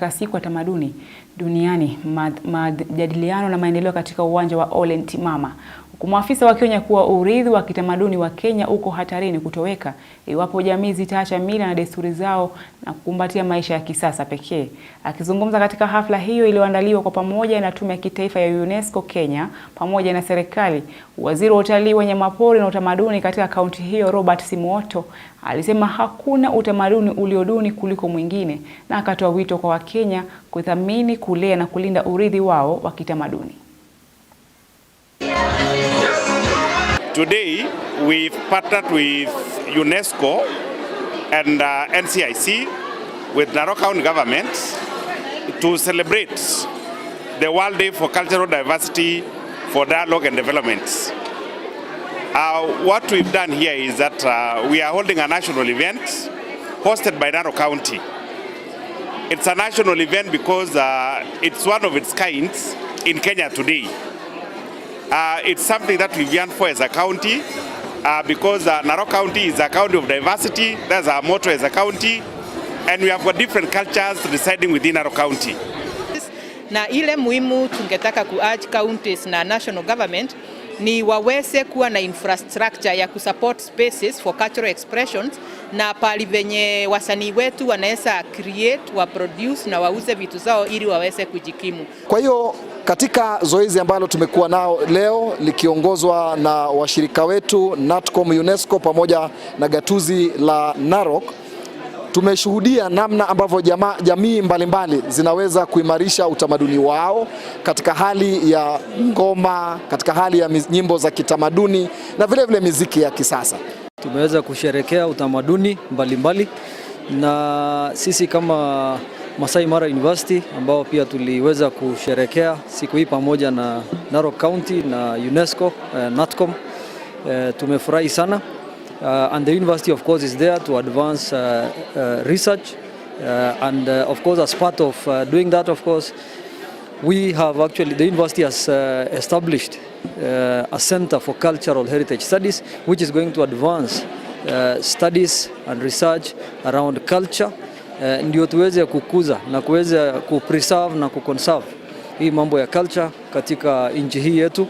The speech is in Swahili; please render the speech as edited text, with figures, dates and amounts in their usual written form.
Siku ya tamaduni duniani, majadiliano na maendeleo katika uwanja wa Ole Ntimama, huku maafisa wakionya kuwa urithi wa kitamaduni wa Kenya uko hatarini kutoweka iwapo jamii zitaacha mila na desturi zao na kukumbatia maisha ya kisasa pekee. Akizungumza katika hafla hiyo iliyoandaliwa kwa pamoja na Tume ya Kitaifa ya UNESCO Kenya pamoja na serikali, Waziri wa Utalii, Wanyamapori na Utamaduni katika kaunti hiyo, Robert Simoto, alisema hakuna utamaduni ulioduni kuliko mwingine, na akatoa wito kwa Wakenya kuthamini, kulea na kulinda urithi wao wa kitamaduni. Today we've partnered with UNESCO and NCIC with Narok County government to celebrate the World Day for Cultural Diversity for Dialogue and Development. What we've done here is that we are holding a national event hosted by Narok County. It's a national event because it's one of its kind in Kenya today. It's something that we've yearned for as a county because Narok County is a county of diversity. That's our motto as a county, and we have got different cultures residing within Narok County. Na ile muhimu tungetaka ku-urge counties na national government ni waweze kuwa na infrastructure ya kusupport spaces for cultural expressions, na pali venye wasanii wetu wanaweza create, wa produce na wauze vitu zao ili waweze kujikimu. Kwa hiyo katika zoezi ambalo tumekuwa nao leo likiongozwa na washirika wetu NATCOM, UNESCO pamoja na gatuzi la Narok, tumeshuhudia namna ambavyo jamii mbalimbali zinaweza kuimarisha utamaduni wao katika hali ya ngoma, katika hali ya nyimbo za kitamaduni na vile vile muziki ya kisasa. Tumeweza kusherehekea utamaduni mbalimbali na sisi kama Masai Mara University ambao pia tuliweza kusherehekea siku hii pamoja na Narok County na UNESCO, NATCOM. Tumefurahi sana. And the university of course is there to advance research and of course as part of doing that, of course we have actually, the university has established a center for cultural heritage studies which is going to advance studies and research around culture, ndio tuweze kukuza na kuweza kupreserve na kuconserve hii mambo ya culture katika nchi hii yetu.